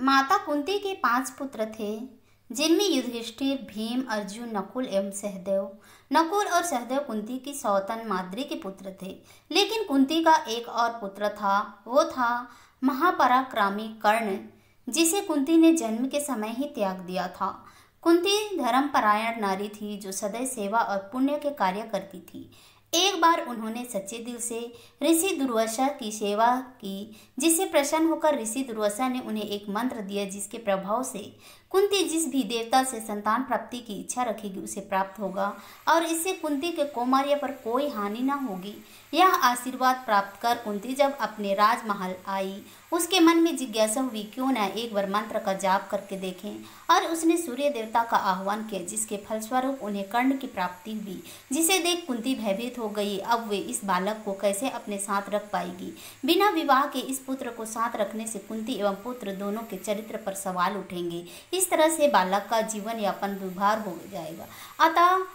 माता कुंती के 5 पुत्र थे, जिनमें युधिष्ठिर, भीम, अर्जुन, नकुल एवं सहदेव। नकुल और सहदेव कुंती की सौतन माद्री के पुत्र थे, लेकिन कुंती का एक और पुत्र था। वो था महापराक्रमी कर्ण, जिसे कुंती ने जन्म के समय ही त्याग दिया था। कुंती धर्मपरायण नारी थी, जो सदैव सेवा और पुण्य के कार्य करती थी। एक बार उन्होंने सच्चे दिल से ऋषि दुर्वासा की सेवा की, जिससे प्रसन्न होकर ऋषि दुर्वासा ने उन्हें एक मंत्र दिया, जिसके प्रभाव से कुंती जिस भी देवता से संतान प्राप्ति की इच्छा रखेगी उसे प्राप्त होगा, और इससे कुंती के कौमार्य पर कोई हानि न होगी। यह आशीर्वाद प्राप्त कर कुंती जब अपने राजमहल आई, उसके मन में जिज्ञासा हुई, क्यों न एक बार मंत्र का जाप करके देखें, और उसने सूर्य देवता का आह्वान किया, जिसके फलस्वरूप उन्हें कर्ण की प्राप्ति हुई। जिसे देख कुंती भयभीत हो गई। अब वे इस बालक को कैसे अपने साथ रख पाएगी। बिना विवाह के इस पुत्र को साथ रखने से कुंती एवं पुत्र दोनों के चरित्र पर सवाल उठेंगे। इस तरह से बालक का जीवन यापन दुर्भर हो जाएगा। अतः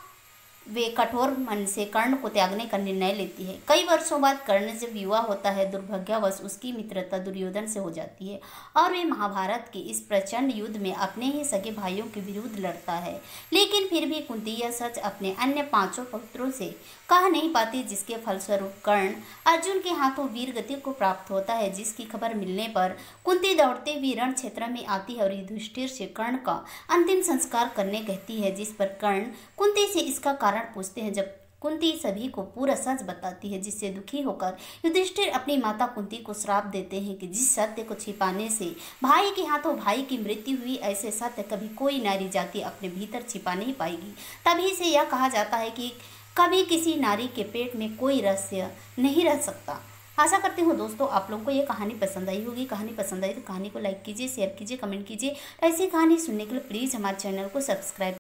वे कठोर मन से कर्ण को त्यागने का निर्णय लेती है। कई वर्षों बाद कर्ण जब युवा होता है, दुर्भाग्यवश उसकी मित्रता दुर्योधन से हो जाती है, और वे महाभारत के इस प्रचंड युद्ध में अपने ही सगे भाइयों के विरुद्ध लड़ता है। लेकिन फिर भी कुंती यह सच अपने अन्य 5 पुत्रों से कह नहीं पाती, जिसके फलस्वरूप कर्ण अर्जुन के हाथों वीर गति को प्राप्त होता है। जिसकी खबर मिलने पर कुंती दौड़ते हुए रण क्षेत्र में आती है और युधिष्ठिर से कर्ण का अंतिम संस्कार करने कहती है, जिस पर कर्ण कुंती से इसका कारण पूछते हैं। जब कुंती सभी को पूरा सच बताती है, जिससे दुखी होकर युधिष्ठिर अपनी माता कुंती को श्राप देते हैं कि जिस सत्य को छिपाने से भाई के हाथों भाई की मृत्यु हुई, ऐसे सत्य कभी कोई नारी जाति अपने भीतर छिपा नहीं पाएगी। तभी से यह कहा जाता है कि कभी किसी नारी के पेट में कोई रहस्य नहीं रह सकता। आशा करती हूँ दोस्तों आप लोगों को ये कहानी पसंद आई होगी। कहानी पसंद आई तो कहानी को लाइक कीजिए, शेयर कीजिए, कमेंट कीजिए। ऐसी कहानी सुनने के लिए प्लीज़ हमारे चैनल को सब्सक्राइब